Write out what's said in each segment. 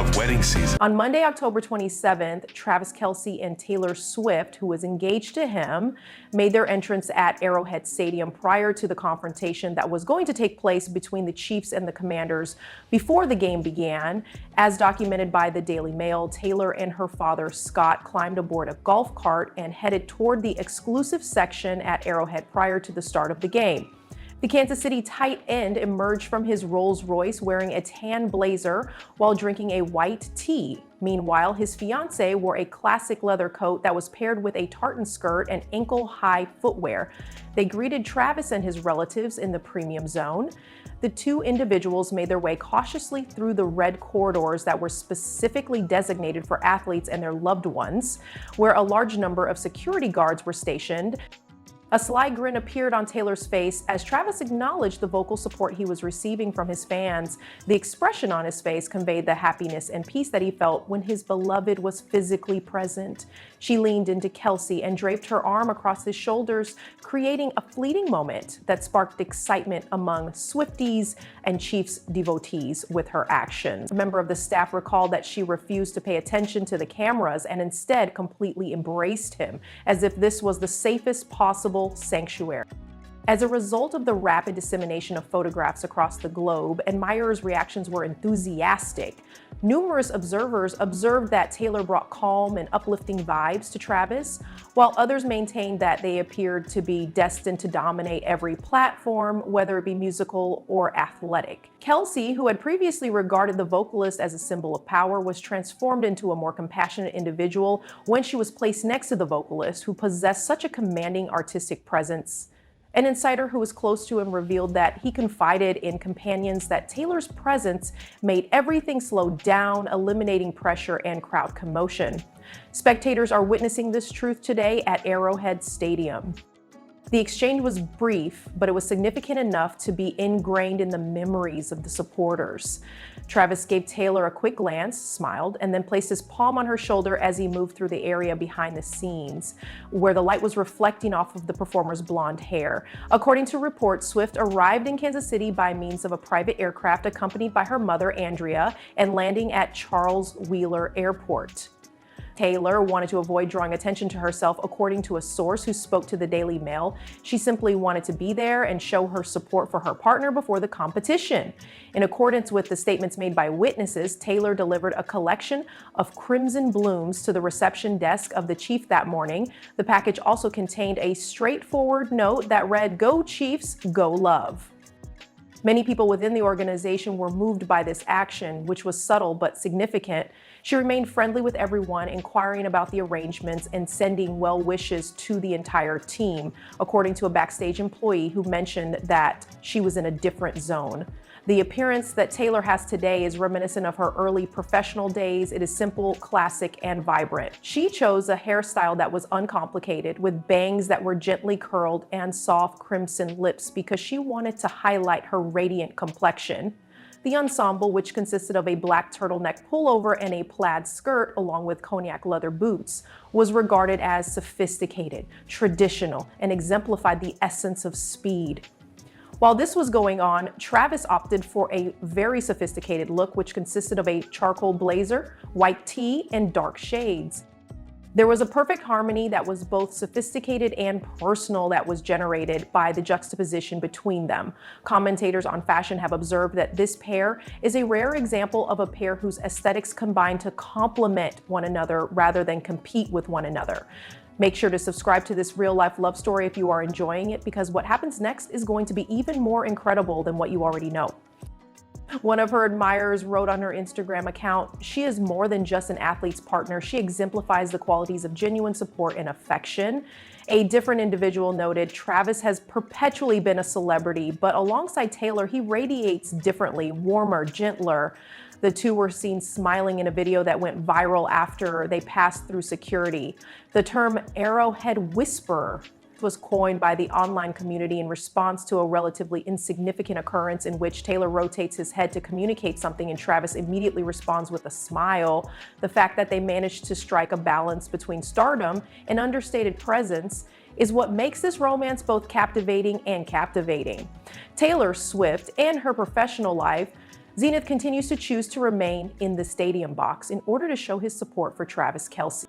of wedding season. On Monday, October 27th, Travis Kelce and Taylor Swift, who was engaged to him, made their entrance at Arrowhead Stadium prior to the confrontation that was going to take place between the Chiefs and the Commanders before the game began. As documented by the Daily Mail, Taylor and her father, Scott, climbed aboard a golf cart and headed toward the exclusive section at Arrowhead prior to the start of the game. The Kansas City tight end emerged from his Rolls-Royce wearing a tan blazer while drinking a white tea. Meanwhile, his fiancée wore a classic leather coat that was paired with a tartan skirt and ankle-high footwear. They greeted Travis and his relatives in the premium zone. The two individuals made their way cautiously through the red corridors that were specifically designated for athletes and their loved ones, where a large number of security guards were stationed. A sly grin appeared on Taylor's face as Travis acknowledged the vocal support he was receiving from his fans. The expression on his face conveyed the happiness and peace that he felt when his beloved was physically present. She leaned into Kelce and draped her arm across his shoulders, creating a fleeting moment that sparked excitement among Swifties and Chiefs devotees with her actions. A member of the staff recalled that she refused to pay attention to the cameras and instead completely embraced him, as if this was the safest possible sanctuary. As a result of the rapid dissemination of photographs across the globe, admirers' reactions were enthusiastic. Numerous observers observed that Taylor brought calm and uplifting vibes to Travis, while others maintained that they appeared to be destined to dominate every platform, whether it be musical or athletic. Kelce, who had previously regarded the vocalist as a symbol of power, was transformed into a more compassionate individual when she was placed next to the vocalist, who possessed such a commanding artistic presence. An insider who was close to him revealed that he confided in companions that Taylor's presence made everything slow down, eliminating pressure and crowd commotion. Spectators are witnessing this truth today at Arrowhead Stadium. The exchange was brief, but it was significant enough to be ingrained in the memories of the supporters. Travis gave Taylor a quick glance, smiled, and then placed his palm on her shoulder as he moved through the area behind the scenes, where the light was reflecting off of the performer's blonde hair. According to reports, Swift arrived in Kansas City by means of a private aircraft accompanied by her mother, Andrea, and landing at Charles Wheeler Airport. Taylor wanted to avoid drawing attention to herself, according to a source who spoke to the Daily Mail. She simply wanted to be there and show her support for her partner before the competition. In accordance with the statements made by witnesses, Taylor delivered a collection of crimson blooms to the reception desk of the Chief that morning. The package also contained a straightforward note that read, "Go Chiefs, go love." Many people within the organization were moved by this action, which was subtle but significant. She remained friendly with everyone, inquiring about the arrangements and sending well wishes to the entire team, according to a backstage employee who mentioned that she was in a different zone. The appearance that Taylor has today is reminiscent of her early professional days. It is simple, classic, and vibrant. She chose a hairstyle that was uncomplicated, with bangs that were gently curled and soft crimson lips, because she wanted to highlight her radiant complexion. The ensemble, which consisted of a black turtleneck pullover and a plaid skirt along with cognac leather boots, was regarded as sophisticated, traditional, and exemplified the essence of speed. While this was going on, Travis opted for a very sophisticated look, which consisted of a charcoal blazer, white tee, and dark shades. There was a perfect harmony that was both sophisticated and personal that was generated by the juxtaposition between them. Commentators on fashion have observed that this pair is a rare example of a pair whose aesthetics combine to complement one another rather than compete with one another. Make sure to subscribe to this real-life love story if you are enjoying it, because what happens next is going to be even more incredible than what you already know. One of her admirers wrote on her Instagram account, "She is more than just an athlete's partner. She exemplifies the qualities of genuine support and affection." A different individual noted, "Travis has perpetually been a celebrity, but alongside Taylor, he radiates differently, warmer, gentler." The two were seen smiling in a video that went viral after they passed through security. The term "Arrowhead Whisperer" was coined by the online community in response to a relatively insignificant occurrence in which Taylor rotates his head to communicate something and Travis immediately responds with a smile. The fact that they managed to strike a balance between stardom and understated presence is what makes this romance both captivating and captivating. Taylor Swift and her professional life Zenith continues to choose to remain in the stadium box in order to show his support for Travis Kelce.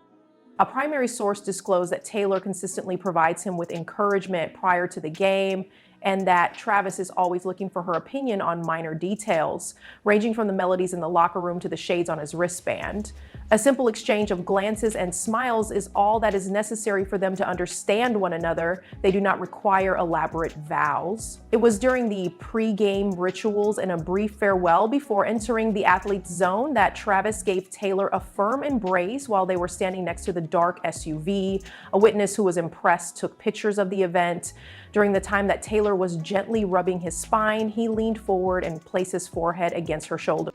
A primary source disclosed that Taylor consistently provides him with encouragement prior to the game, and that Travis is always looking for her opinion on minor details, ranging from the melodies in the locker room to the shades on his wristband. A simple exchange of glances and smiles is all that is necessary for them to understand one another. They do not require elaborate vows. It was during the pre-game rituals and a brief farewell before entering the athlete's zone that Travis gave Taylor a firm embrace while they were standing next to the dark SUV. A witness who was impressed took pictures of the event. During the time that Taylor was gently rubbing his spine, he leaned forward and placed his forehead against her shoulder.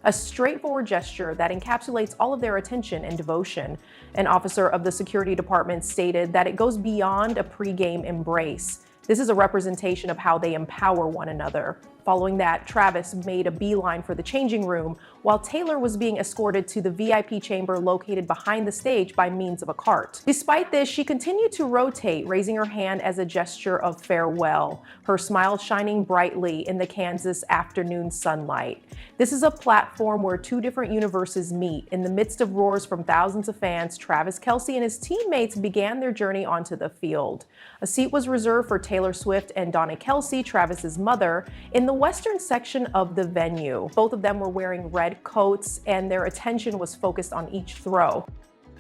A straightforward gesture that encapsulates all of their attention and devotion. An officer of the security department stated that it goes beyond a pre-game embrace. This is a representation of how they empower one another. Following that, Travis made a beeline for the changing room, while Taylor was being escorted to the VIP chamber located behind the stage by means of a cart. Despite this, she continued to rotate, raising her hand as a gesture of farewell, her smile shining brightly in the Kansas afternoon sunlight. This is a platform where two different universes meet. In the midst of roars from thousands of fans, Travis Kelce and his teammates began their journey onto the field. A seat was reserved for Taylor Swift and Donna Kelce, Travis's mother, in the western section of the venue. Both of them were wearing red coats, and their attention was focused on each throw.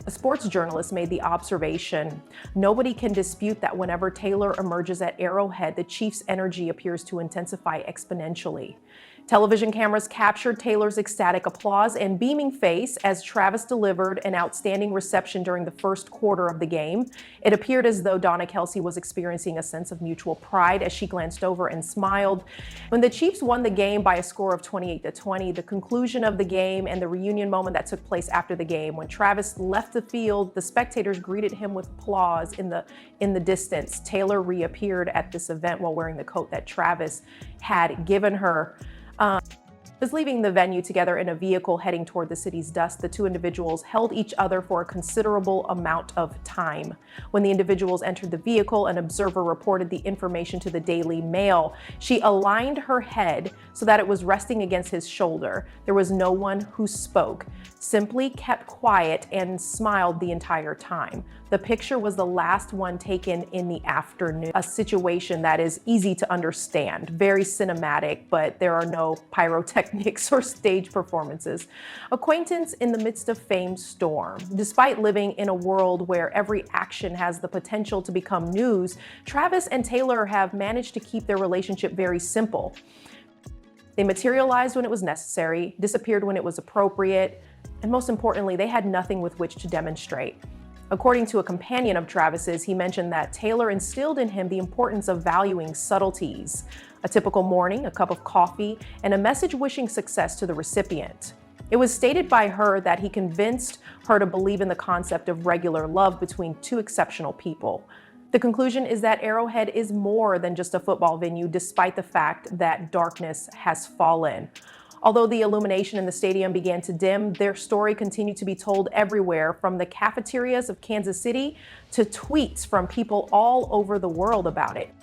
A sports journalist made the observation, "Nobody can dispute that whenever Taylor emerges at Arrowhead, the Chiefs' energy appears to intensify exponentially." Television cameras captured Taylor's ecstatic applause and beaming face as Travis delivered an outstanding reception during the first quarter of the game. It appeared as though Donna Kelce was experiencing a sense of mutual pride as she glanced over and smiled. When the Chiefs won the game by a score of 28-20, the conclusion of the game and the reunion moment that took place after the game, when Travis left the field, the spectators greeted him with applause in the distance. Taylor reappeared at this event while wearing the coat that Travis had given her. Was leaving the venue together in a vehicle heading toward the city's dust. The two individuals held each other for a considerable amount of time. When the individuals entered the vehicle, an observer reported the information to the Daily Mail. She aligned her head so that it was resting against his shoulder. There was no one who spoke, simply kept quiet and smiled the entire time. The picture was the last one taken in the afternoon, a situation that is easy to understand, very cinematic, but there are no pyrotechnics or stage performances. Acquaintance in the midst of fame's storm. Despite living in a world where every action has the potential to become news, Travis and Taylor have managed to keep their relationship very simple. They materialized when it was necessary, disappeared when it was appropriate, and most importantly, they had nothing with which to demonstrate. According to a companion of Travis's, he mentioned that Taylor instilled in him the importance of valuing subtleties. A typical morning, a cup of coffee, and a message wishing success to the recipient. It was stated by her that he convinced her to believe in the concept of regular love between two exceptional people. The conclusion is that Arrowhead is more than just a football venue, despite the fact that darkness has fallen. Although the illumination in the stadium began to dim, their story continued to be told everywhere, from the cafeterias of Kansas City to tweets from people all over the world about it.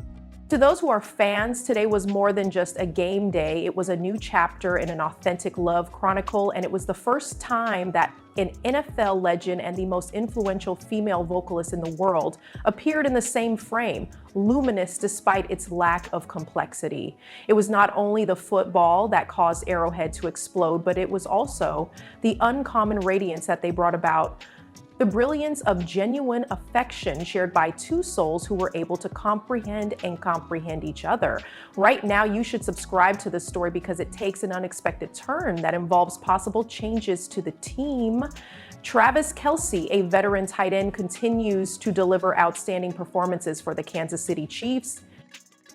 To those who are fans, today was more than just a game day. It was a new chapter in an authentic love chronicle, and it was the first time that an NFL legend and the most influential female vocalist in the world appeared in the same frame, luminous despite its lack of complexity. It was not only the football that caused Arrowhead to explode, but it was also the uncommon radiance that they brought about. The brilliance of genuine affection shared by two souls who were able to comprehend each other. Right now, you should subscribe to this story because it takes an unexpected turn that involves possible changes to the team. Travis Kelce, a veteran tight end, continues to deliver outstanding performances for the Kansas City Chiefs.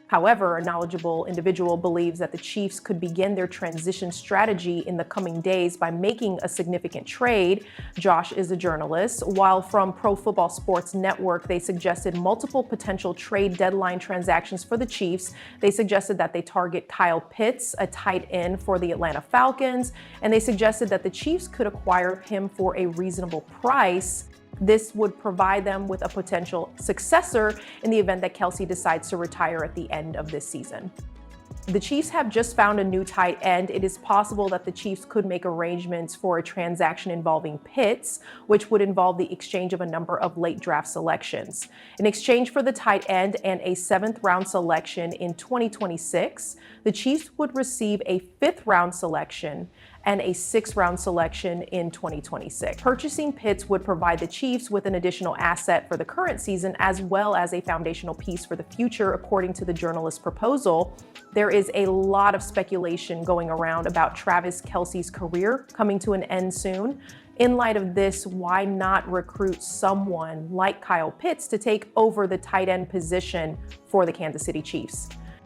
However, a knowledgeable individual believes that the Chiefs could begin their transition strategy in the coming days by making a significant trade. Josh is a journalist. While from Pro Football Sports Network, they suggested multiple potential trade deadline transactions for the Chiefs. They suggested that they target Kyle Pitts, a tight end for the Atlanta Falcons, and they suggested that the Chiefs could acquire him for a reasonable price. This would provide them with a potential successor in the event that Kelce decides to retire at the end of this season. The Chiefs have just found a new tight end. It is possible that the Chiefs could make arrangements for a transaction involving Pitts, which would involve the exchange of a number of late draft selections. In exchange for the tight end and a 7th-round selection in 2026, the Chiefs would receive a 5th-round selection and a 6th-round selection in 2026. Purchasing Pitts would provide the Chiefs with an additional asset for the current season, as well as a foundational piece for the future, according to the journalist's proposal. There is a lot of speculation going around about Travis Kelce's career coming to an end soon. In light of this, why not recruit someone like Kyle Pitts to take over the tight end position for the Kansas City Chiefs?